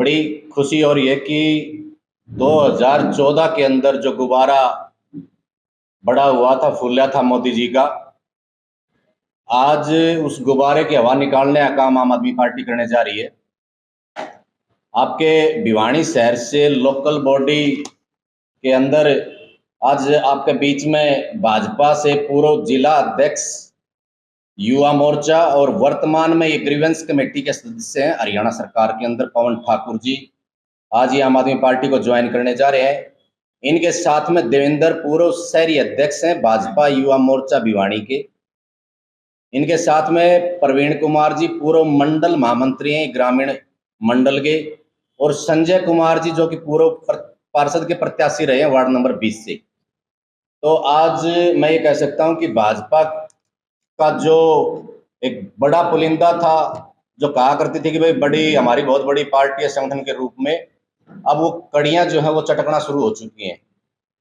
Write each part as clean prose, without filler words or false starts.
बड़ी खुशी हो रही है कि 2014 के अंदर जो गुब्बारा बड़ा हुआ था, फूला था मोदी जी का, आज उस गुब्बारे की हवा निकालने का काम आम आदमी पार्टी करने जा रही है। आपके भिवानी शहर से लोकल बॉडी के अंदर आज आपके बीच में भाजपा से पूर्व जिला अध्यक्ष, युवा मोर्चा और वर्तमान में ये ग्रीवेंस कमेटी के सदस्य हैं हरियाणा सरकार के अंदर, पवन ठाकुर जी आज ही आम आदमी पार्टी को ज्वाइन करने जा रहे हैं। इनके साथ में देवेंद्र पूर्व शहरी अध्यक्ष हैं भाजपा युवा मोर्चा भिवानी के। इनके साथ में प्रवीण कुमार जी पूर्व मंडल महामंत्री हैं ग्रामीण मंडल के, और संजय कुमार जी जो कि पूर्व पार्षद के प्रत्याशी रहे हैं वार्ड नंबर 20 से। तो आज मैं ये कह सकता हूं कि भाजपा का जो एक बड़ा पुलिंदा था, जो कहा करती थी कि भाई बड़ी हमारी बहुत बड़ी पार्टी है संगठन के रूप में, अब वो कड़ियां जो है वो चटकना शुरू हो चुकी हैं।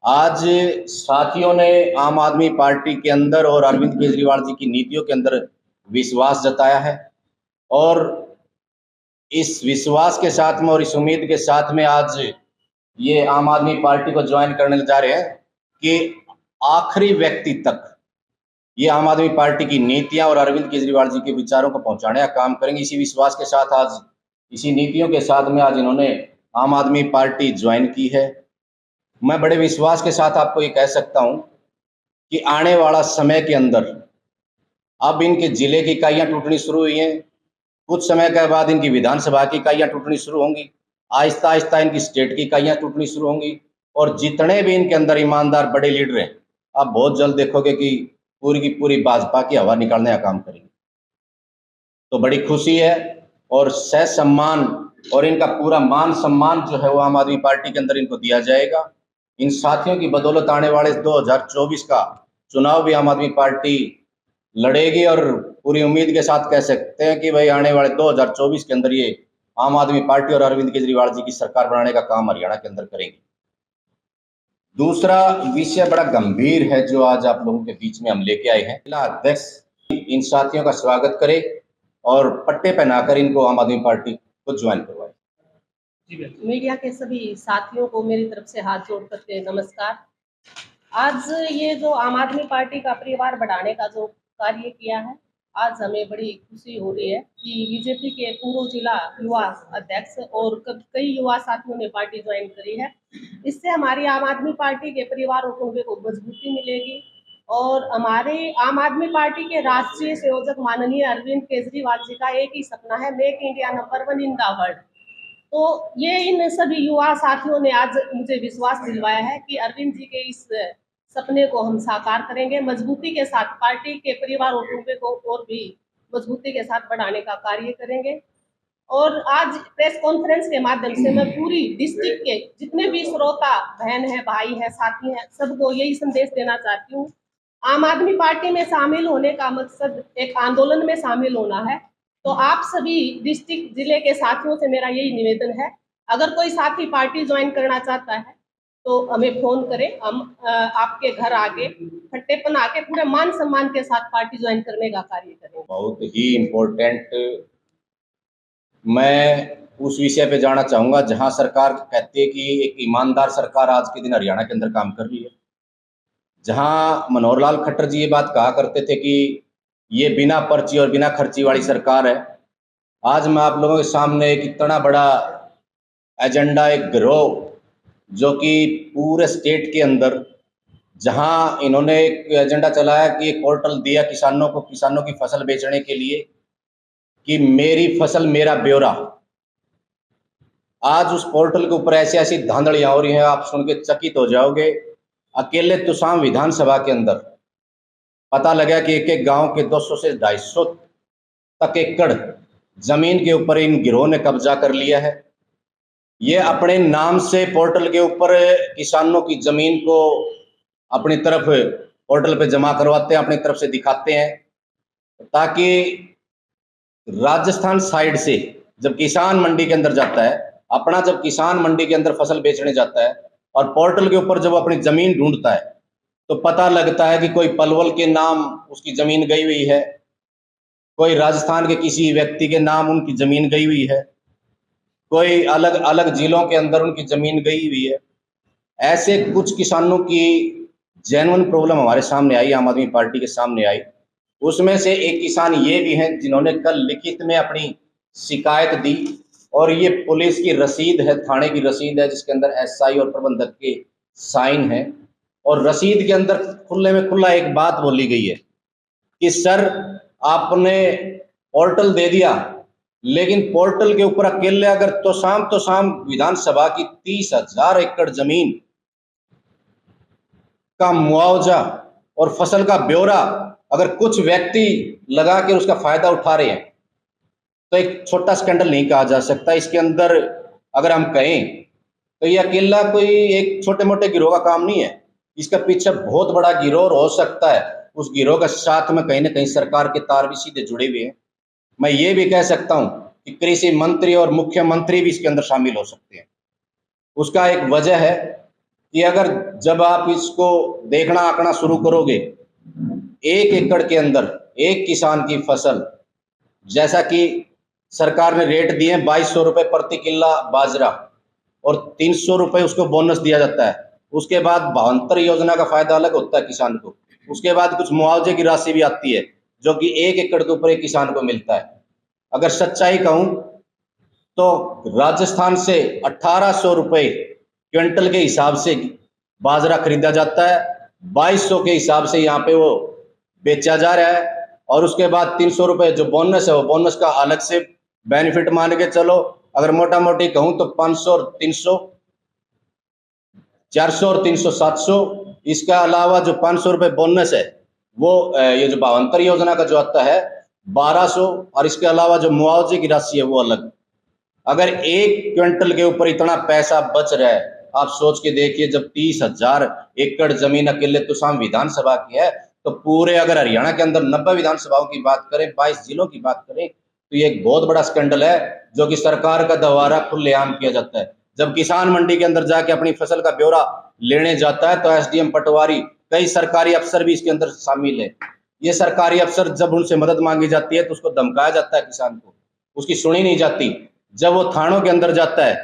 आज साथियों ने आम आदमी पार्टी के अंदर और अरविंद केजरीवाल जी की नीतियों के अंदर विश्वास जताया है, और इस विश्वास के साथ में और इस उम्मीद के साथ में आज ये आम आदमी पार्टी को ज्वाइन करने जा रहे हैं कि आखिरी व्यक्ति तक ये आम आदमी पार्टी की नीतियां और अरविंद केजरीवाल जी के विचारों को पहुंचाने का काम करेंगे। इसी विश्वास के साथ आज, इसी नीतियों के साथ में आज इन्होंने आम आदमी पार्टी ज्वाइन की है। मैं बड़े विश्वास के साथ आपको ये कह सकता हूं कि आने वाला समय के अंदर अब इनके जिले की इकाइयां टूटनी शुरू हुई हैं, कुछ समय के बाद इनकी विधानसभा की इकाइयां टूटनी शुरू होंगी, आहिस्ता आहिस्ता इनकी स्टेट की इकाइयां टूटनी शुरू होंगी, और जितने भी इनके अंदर ईमानदार बड़े लीडर हैं, आप बहुत जल्द देखोगे कि पूरी की पूरी भाजपा की हवा निकालने का काम करेंगे। तो बड़ी खुशी है, और सह सम्मान और इनका पूरा मान सम्मान जो है वो आम आदमी पार्टी के अंदर इनको दिया जाएगा। इन साथियों की बदौलत आने वाले 2024 का चुनाव भी आम आदमी पार्टी लड़ेगी, और पूरी उम्मीद के साथ कह सकते हैं कि भाई आने वाले 2024 के अंदर ये आम आदमी पार्टी और अरविंद केजरीवाल जी की सरकार बनाने का काम हरियाणा के अंदर करेंगे। दूसरा विषय बड़ा गंभीर है जो आज आप लोगों के बीच में हम लेके आए हैं। जिला अध्यक्ष इन साथियों का स्वागत करे और पट्टे पहनाकर इनको आम आदमी पार्टी को ज्वाइन करवाए। मीडिया के सभी साथियों को मेरी तरफ से हाथ जोड़ करके नमस्कार। आज ये जो आम आदमी पार्टी का परिवार बढ़ाने का जो कार्य किया है, आज हमें बड़ी खुशी हो रही है कि बीजेपी के पूर्व जिला युवा अध्यक्ष और कई युवा साथियों ने पार्टी ज्वाइन करी है। इससे हमारी आम आदमी पार्टी के परिवार और कुंबे को मजबूती मिलेगी, और हमारे आम आदमी पार्टी के राष्ट्रीय संयोजक माननीय अरविंद केजरीवाल जी का एक ही सपना है, make India number 1 in the world. तो ये इन सभी युवा साथियों ने आज मुझे विश्वास दिलवाया है कि अरविंद जी के इस सपने को हम साकार करेंगे, मजबूती के साथ पार्टी के परिवार और कुंबे को और भी मजबूती के साथ बढ़ाने का कार्य करेंगे। और आज प्रेस कॉन्फ्रेंस के माध्यम से मैं पूरी डिस्ट्रिक्ट के जितने भी श्रोता बहन है, भाई है, साथी हैं, सबको यही संदेश देना चाहती हूँ, आम आदमी पार्टी में शामिल होने का मकसद एक आंदोलन में शामिल होना है। तो आप सभी डिस्ट्रिक्ट जिले के साथियों से मेरा यही निवेदन है, अगर कोई साथी पार्टी ज्वाइन करना चाहता है तो हमें फोन करें, हम आपके घर आके फट्टे पहना के पूरे मान सम्मान के साथ पार्टी ज्वाइन करने का कार्य करेंगे। बहुत ही इम्पोर्टेंट मैं उस विषय पे जाना चाहूंगा जहां सरकार कहती है कि एक ईमानदार सरकार आज के दिन हरियाणा के अंदर काम कर रही है। जहां मनोहर लाल खट्टर जी ये बात कहा करते थे कि ये बिना पर्ची और बिना खर्ची वाली सरकार है, आज मैं आप लोगों के सामने एक इतना बड़ा एजेंडा, एक गिरोह जो कि पूरे स्टेट के अंदर, जहां इन्होंने एक एजेंडा चलाया कि एक पोर्टल दिया किसानों को, किसानों की फसल बेचने के लिए, कि मेरी फसल मेरा ब्यौरा। आज उस पोर्टल के ऊपर ऐसी ऐसी धांधलियां हो रही हैं, आप सुन के चकित हो जाओगे। अकेले तुसाम विधानसभा के अंदर पता लगा कि एक एक गांव के 200 से 250 तक एकड़ जमीन के ऊपर इन गिरोह ने कब्जा कर लिया है। ये अपने नाम से पोर्टल के ऊपर किसानों की जमीन को अपनी तरफ पोर्टल पे जमा करवाते हैं, अपनी तरफ से दिखाते हैं, ताकि राजस्थान साइड से जब किसान मंडी के अंदर जाता है, अपना जब किसान मंडी के अंदर फसल बेचने जाता है और पोर्टल के ऊपर जब अपनी जमीन ढूंढता है, तो पता लगता है कि कोई पलवल के नाम उसकी जमीन गई हुई है, कोई राजस्थान के किसी व्यक्ति के नाम उनकी जमीन गई हुई है। कोई अलग अलग जिलों के अंदर उनकी जमीन गई हुई है। ऐसे कुछ किसानों की जेन्युइन प्रॉब्लम हमारे सामने आई, आम आदमी पार्टी के सामने आई। उसमें से एक किसान ये भी हैं जिन्होंने कल लिखित में अपनी शिकायत दी, और ये पुलिस की रसीद है, थाने की रसीद है, जिसके अंदर एसआई और प्रबंधक के साइन है। और रसीद के अंदर खुले में खुला एक बात बोली गई है कि सर आपने पोर्टल दे दिया, लेकिन पोर्टल के ऊपर अकेले अगर तो शाम विधानसभा की 30,000 एकड़ जमीन का मुआवजा और फसल का ब्यौरा अगर कुछ व्यक्ति लगा के उसका फायदा उठा रहे हैं, तो एक छोटा स्कैंडल नहीं कहा जा सकता। इसके अंदर अगर हम कहें तो ये अकेला कोई एक छोटे मोटे गिरोह का काम नहीं है, इसका पीछे बहुत बड़ा गिरोह हो सकता है। उस गिरोह के साथ में कहीं ना कहीं सरकार के तार भी सीधे जुड़े हुए हैं। मैं ये भी कह सकता हूं कि कृषि मंत्री और मुख्यमंत्री भी इसके अंदर शामिल हो सकते हैं। उसका एक वजह है कि अगर जब आप इसको देखना आंकना शुरू करोगे, 1 एकड़ के अंदर एक किसान की फसल, जैसा कि सरकार ने रेट दिए हैं 2200 रुपये प्रति किला बाजरा और 300 रुपये उसको बोनस दिया जाता है। उसके बाद 72 योजना का फायदा अलग होता है किसान को। उसके बाद कुछ मुआवजे की राशि भी आती है जो कि 1 एकड़ के ऊपर एक किसान को मिलता है। अगर सच्चाई कहूं तो राजस्थान से 1800 रुपये क्विंटल के हिसाब से बाजरा खरीदा जाता है, 2200 के हिसाब से यहाँ पे वो बेचा जा रहा है। और उसके बाद 300 रुपये जो बोनस है, वो बोनस का अलग से बेनिफिट मान के चलो। अगर मोटा मोटी कहूं तो 500 और 300, 400 और 300 700। इसका अलावा जो 500 रुपये बोनस है वो ये जो 72 योजना का जो आता है 1200, और इसके अलावा जो मुआवजे की राशि है वो अलग। अगर 1 क्विंटल के ऊपर इतना पैसा बच रहा है, आप सोच के देखिए, जब 30,000 एकड़ जमीन अकेले तो शाम विधानसभा की है, तो पूरे अगर हरियाणा के अंदर 90 विधानसभाओं की बात करें, 22 जिलों की बात करें, तो ये एक बहुत बड़ा स्कैंडल है जो कि सरकार का दवारा खुलेआम किया जाता है। जब किसान मंडी के अंदर जाके अपनी फसल का ब्यौरा लेने जाता है तो एसडीएम पटवारी, कई सरकारी अफसर भी इसके अंदर शामिल है। ये सरकारी अफसर जब उनसे मदद मांगी जाती है तो उसको धमकाया जाता है, किसान को उसकी सुनी नहीं जाती। जब वो थानों के अंदर जाता है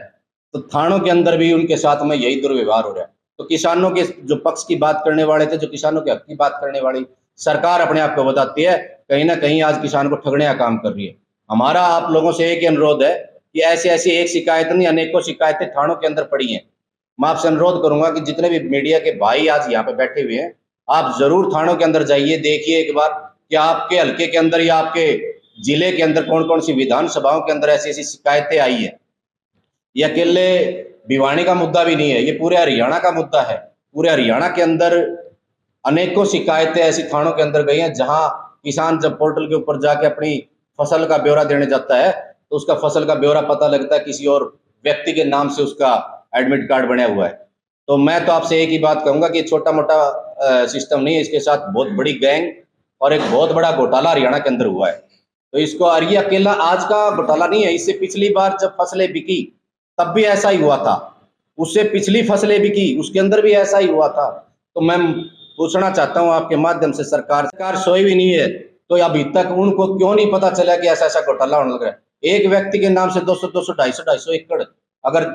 तो थानों के अंदर भी उनके साथ में यही दुर्व्यवहार हो रहा है। तो किसानों के जो पक्ष की बात करने वाले थे, जो किसानों के हक की बात करने वाली सरकार अपने आप को बताती है, कहीं ना कहीं आज किसान को ठगने का काम कर रही है। हमारा आप लोगों से एक ही अनुरोध है कि ऐसी ऐसी एक शिकायत नहीं, अनेकों शिकायतें थानों के अंदर पड़ी हैं। मैं आपसे अनुरोध करूंगा कि जितने भी मीडिया के भाई आज यहाँ पे बैठे हुए हैं, आप जरूर थानों के अंदर जाइए, देखिए एक बार कि आपके हल्के के अंदर या आपके जिले के अंदर कौन कौन सी विधानसभाओं के अंदर ऐसी ऐसी शिकायतें आई है। ये अकेले भिवानी का मुद्दा भी नहीं है, ये पूरे हरियाणा का मुद्दा है। पूरे हरियाणा के अंदर अनेकों शिकायतें ऐसी थानों के अंदर गई हैं, जहां किसान जब पोर्टल के ऊपर जाके अपनी फसल का ब्यौरा देने जाता है तो उसका फसल का ब्यौरा पता लगता है किसी और व्यक्ति के नाम से उसका एडमिट कार्ड बना हुआ है। तो मैं तो आपसे एक ही बात कहूंगा कि छोटा मोटा सिस्टम नहीं है, इसके साथ बहुत बड़ी गैंग और एक बहुत बड़ा घोटाला हरियाणा के अंदर हुआ है। तो इसको, और ये अकेला आज का घोटाला नहीं है, इससे पिछली बार जब फसलें बिकी तब भी ऐसा ही हुआ था, उससे पिछली फसलें बिकी उसके अंदर भी ऐसा ही हुआ था। तो मैं पूछना चाहता हूं आपके माध्यम से, सरकार सोई भी नहीं है तो अभी तक उनको क्यों नहीं पता चला कि ऐसा ऐसा घोटाला होने लग रहा है। एक व्यक्ति के नाम से 200 200 250 एकड़ अगर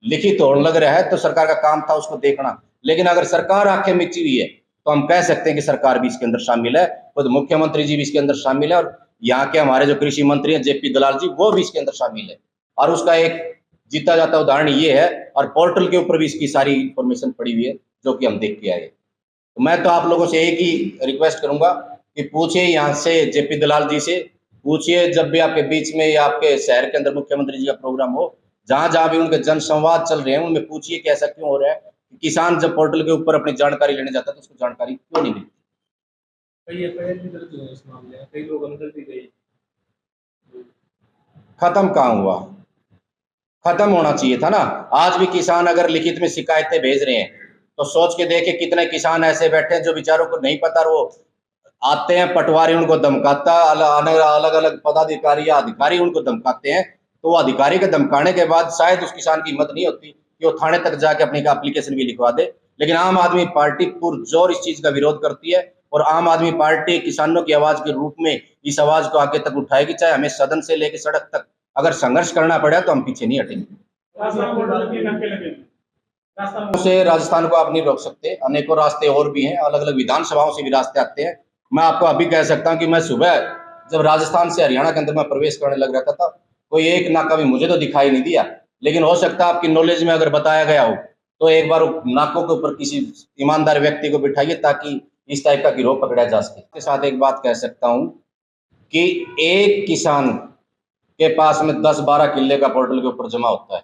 लिखित होने लग रहा है तो सरकार का काम था उसको देखना। लेकिन अगर सरकार आंखें मिची हुई है तो हम कह सकते हैं कि सरकार भी इसके अंदर शामिल है, खुद मुख्यमंत्री जी भी इसके अंदर शामिल है, और यहाँ के हमारे जो कृषि मंत्री हैं जेपी दलाल जी, वो भी इसके अंदर शामिल है। और उसका एक जीता जाता उदाहरण ये है, और पोर्टल के ऊपर भी इसकी सारी इंफॉर्मेशन पड़ी हुई है जो कि हम देख के आए। तो मैं तो आप लोगों से एक ही रिक्वेस्ट करूंगा कि पूछिए यहाँ से जेपी दलाल जी से, पूछिए जब भी आपके बीच में या आपके शहर के अंदर मुख्यमंत्री जी का प्रोग्राम हो, जहां जहां भी उनके जन संवाद चल रहे हैं, उनमें पूछिए कि ऐसा क्यों हो रहा है। किसान जब पोर्टल के ऊपर अपनी जानकारी लेने जाता है तो उसको जानकारी क्यों नहीं मिलती। कई एफआईआर भी दर्ज हुए इस मामले में, कई लोग अंदर भी गए। खत्म कहाँ हुआ, खत्म होना चाहिए था ना। आज भी किसान अगर लिखित में शिकायतें भेज रहे हैं तो सोच के देखे कितने किसान ऐसे बैठे हैं जो बेचारों को नहीं पता, वो आते हैं पटवारी उनको धमकाता, अलग अलग पदाधिकारी या अधिकारी उनको धमकाते हैं, तो वो अधिकारी के धमकाने के बाद शायद उस किसान की हिम्मत नहीं होती कि वो थाने तक जाके अपनी एप्लीकेशन भी लिखवा दे। लेकिन आम आदमी पार्टी पुरजोर इस चीज का विरोध करती है, और आम आदमी पार्टी किसानों की आवाज के रूप में इस आवाज को आगे तक उठाएगी, चाहे हमें सदन से लेकर सड़क तक अगर संघर्ष करना पड़ा तो हम पीछे नहीं हटेंगे। राजस्थान बॉर्डर के नाके लगे हैं। राजस्थान से राजस्थान को आप नहीं रोक सकते, अनेकों रास्ते और भी हैं, अलग अलग विधानसभाओं से भी रास्ते आते हैं। मैं आपको अभी कह सकता हूं कि मैं सुबह जब राजस्थान से हरियाणा के अंदर मैं प्रवेश करने लग रहा था कोई एक नाका भी मुझे तो दिखाई नहीं दिया, लेकिन हो सकता है आपकी नॉलेज में अगर बताया गया हो तो एक बार नाकों के ऊपर किसी ईमानदार व्यक्ति को बिठाइए ताकि इस टाइप का गिरोह पकड़ा जा सके। इसके साथ एक बात कह सकता हूं कि एक किसान के पास में 10-12 किले का पोर्टल के ऊपर जमा होता है,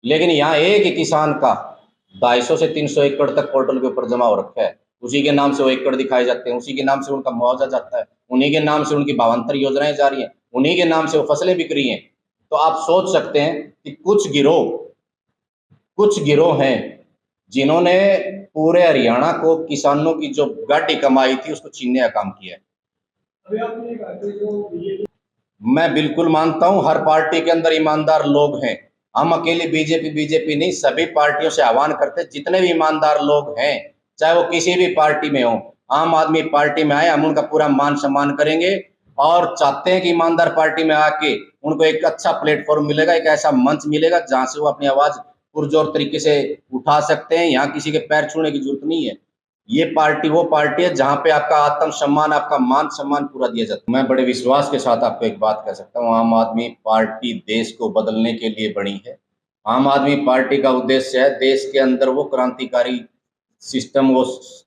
लेकिन यहाँ एक ही किसान का 250 से 300 एकड़ तक पोर्टल के ऊपर जमा हो रखा है। उसी के नाम से वो एकड़ दिखाए जाते हैं, उसी के नाम से उनका मुआवजा जाता है, उन्हीं के नाम से उनकी भावांतर योजनाएं जा रही हैं, उन्हीं के नाम से वो फसलें बिक रही हैं। तो आप सोच सकते हैं कि कुछ गिरोह हैं जिन्होंने पूरे हरियाणा को किसानों की जो गाढ़ी कमाई थी उसको छीनने का काम किया है। अभी आपने कहा कि जो मैं बिल्कुल मानता हूं हर पार्टी के अंदर ईमानदार लोग हैं। हम अकेले बीजेपी नहीं, सभी पार्टियों से आह्वान करते हैं जितने भी ईमानदार लोग हैं चाहे वो किसी भी पार्टी में हो, आम आदमी पार्टी में आए, हम उनका पूरा मान सम्मान करेंगे और चाहते हैं कि ईमानदार पार्टी में आके उनको एक अच्छा प्लेटफॉर्म मिलेगा, एक ऐसा मंच मिलेगा जहां से वो अपनी आवाज पुरजोर तरीके से उठा सकते हैं। यहाँ किसी के पैर छूने की जरूरत नहीं है। ये पार्टी वो पार्टी है जहां पे आपका आत्म सम्मान, आपका मान सम्मान पूरा दिया जाता है। मैं बड़े विश्वास के साथ आपको एक बात कह सकता हूँ, आम आदमी पार्टी देश को बदलने के लिए बनी है। आम आदमी पार्टी का उद्देश्य है देश के अंदर वो क्रांतिकारी सिस्टम, वो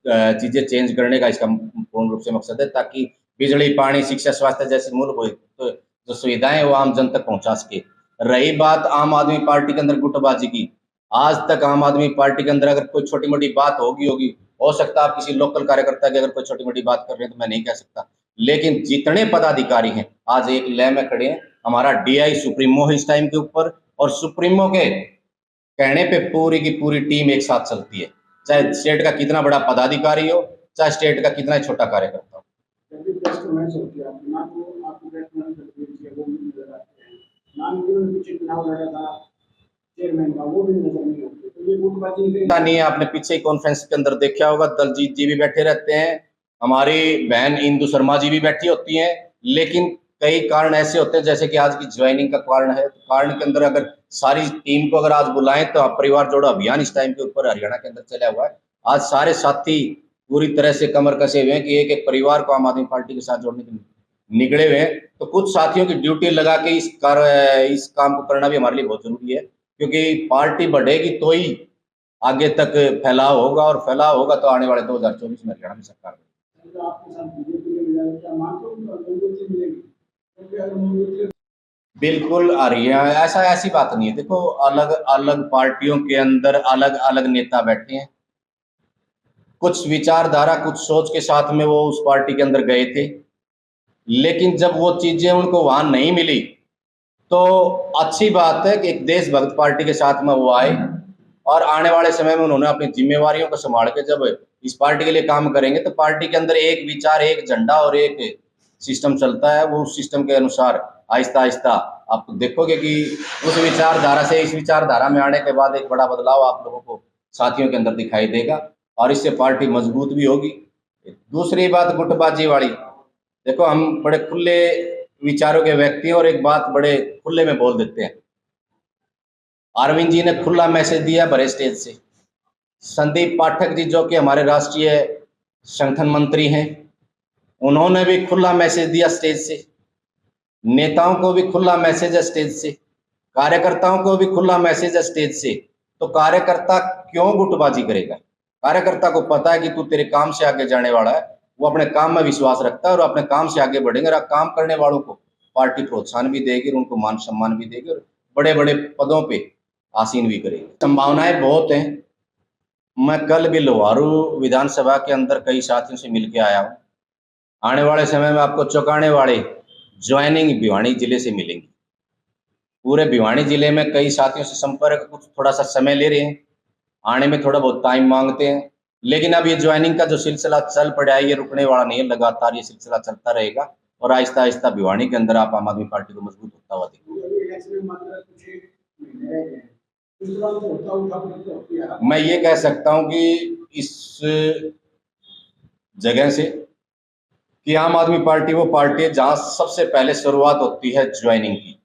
चीजें चेंज करने का इसका पूर्ण रूप से मकसद है, ताकि बिजली, पानी, शिक्षा, स्वास्थ्य जैसी मूलभूत तो जो सुविधाएं वो आम जन तक पहुंचा सके। रही बात आम आदमी पार्टी के अंदर गुटबाजी की, आज तक आम आदमी पार्टी के अंदर अगर कोई छोटी मोटी बात होगी हो सकता है आप किसी लोकल कार्यकर्ता की अगर कोई छोटी मोटी बात कर रहे हैं तो मैं नहीं कह सकता, लेकिन जितने पदाधिकारी हैं आज एक लय में खड़े हैं। हमारा डीआई सुप्रीमो है इस टाइम के ऊपर, और सुप्रीमो के कहने पे पूरी की पूरी टीम एक साथ चलती है, चाहे स्टेट का कितना बड़ा पदाधिकारी हो, चाहे स्टेट का कितना ही छोटा कार्यकर्ता हो। जब प्रेस कॉन्फ्रेंस होती है आपकी, ना तो आपको प्रेस कॉन्फ्रेंस करती है वो भी नजर आते हैं, ना जो पीछे चुनाव लड़ा था चेयरमैन का वो भी नजर नहीं आते। तो ये गुटबाजी पता नहीं है, आपने पीछे ही कॉन्फ्रेंस के अंदर देखा होगा, दलजीत जी भी बैठे रहते हैं, हमारी बहन इंदु शर्मा जी भी बैठी होती हैं, लेकिन कई कारण ऐसे होते हैं जैसे कि आज की ज्वाइनिंग का कारण है, तो कारण के अंदर अगर सारी टीम को अगर आज बुलाएं तो परिवार जोड़ो अभियान इस टाइम के ऊपर हरियाणा के अंदर चला हुआ है। आज सारे साथी पूरी तरह से कमर कसे हुए हैं कि एक एक परिवार को आम आदमी पार्टी के साथ जोड़ने के लिए निकले हुए हैं। तो कुछ साथियों की ड्यूटी लगा के इस काम को करना भी हमारे लिए बहुत जरूरी है, क्योंकि पार्टी बढ़ेगी तो ही आगे तक फैलाव होगा, और फैलाव होगा तो आने वाले 2024 में हरियाणा में सरकार बनेगी। तो आपके साथ बीजेपी के मिला क्या मानते हो लोगों से मिलेगी, क्योंकि अगर लोगों से बिल्कुल हरियाणा ऐसी बात नहीं है। देखो, अलग अलग पार्टियों के अंदर अलग अलग नेता बैठे हैं, कुछ विचारधारा कुछ सोच के साथ में वो उस पार्टी के अंदर गए थे, लेकिन जब वो चीजें उनको वहां नहीं मिली तो अच्छी बात है कि एक देशभक्त पार्टी के साथ में वो आए, और आने वाले समय में उन्होंने अपनी जिम्मेवारियों को संभाल के जब इस पार्टी के लिए काम करेंगे तो पार्टी के अंदर एक विचार, एक झंडा और एक सिस्टम चलता है, वो उस सिस्टम के अनुसार आहिस्ता आहिस्ता आप देखोगे कि उस विचारधारा से इस विचारधारा में आने के बाद एक बड़ा बदलाव आप लोगों को साथियों के अंदर दिखाई देगा, और इससे पार्टी मजबूत भी होगी। दूसरी बात गुटबाजी वाली, देखो हम बड़े खुले विचारों के व्यक्ति हैं और एक बात बड़े खुले में बोल देते हैं। अरविंद जी ने खुला मैसेज दिया बड़े स्टेज से, संदीप पाठक जी जो कि हमारे राष्ट्रीय संगठन मंत्री हैं उन्होंने भी खुला मैसेज दिया स्टेज से, नेताओं को भी खुला मैसेज है स्टेज से, कार्यकर्ताओं को भी खुला मैसेज है स्टेज से। तो कार्यकर्ता क्यों गुटबाजी करेगा? कार्यकर्ता को पता है कि तू तेरे काम से आगे जाने वाला है, वो अपने काम में विश्वास रखता है और अपने काम से आगे बढ़ेंगे, और काम करने वालों को पार्टी प्रोत्साहन भी देगी, उनको मान सम्मान भी देगी और बड़े बड़े पदों पे आसीन भी करेगी। संभावनाएं बहुत हैं। मैं कल भी लोहारू विधानसभा के अंदर कई साथियों से मिलकर आया हूँ। आने वाले समय में आपको चौंकाने वाले ज्वाइनिंग भिवानी जिले से मिलेंगी। पूरे भिवानी जिले में कई साथियों से संपर्क, कुछ थोड़ा सा समय ले रहे हैं, आने में थोड़ा बहुत टाइम मांगते हैं, लेकिन अब ये ज्वाइनिंग का जो सिलसिला चल पड़ा है ये रुकने वाला नहीं है, लगातार ये सिलसिला चलता रहेगा और आहिस्ता आहिस्ता भिवानी के अंदर आप आम आदमी पार्टी को मजबूत होता हुआ देखेंगे। अभी इलेक्शन में मात्र कुछ महीने रह गए हैं, इस दौरान तो होती है। मैं ये कह सकता हूँ कि इस जगह से कि आम आदमी पार्टी वो पार्टी है जहां सबसे पहले शुरुआत होती है ज्वाइनिंग की।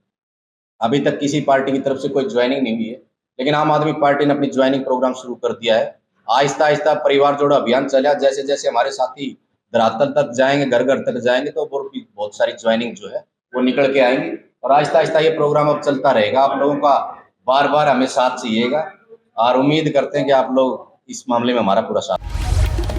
अभी तक किसी पार्टी की तरफ से कोई ज्वाइनिंग नहीं हुई है, लेकिन आम आदमी पार्टी ने अपनी ज्वाइनिंग प्रोग्राम शुरू कर दिया है। आहिस्ता आहिस्ता परिवार जोड़ो अभियान चला, जैसे जैसे हमारे साथी धरातल तक जाएंगे, घर घर तक जाएंगे, तो वो भी बहुत सारी ज्वाइनिंग जो है वो निकल के आएंगी। और आहिस्ता आहिस्ता ये प्रोग्राम अब चलता रहेगा। आप लोगों का बार बार हमें साथ चाहिएगा और उम्मीद करते हैं कि आप लोग इस मामले में हमारा पूरा साथ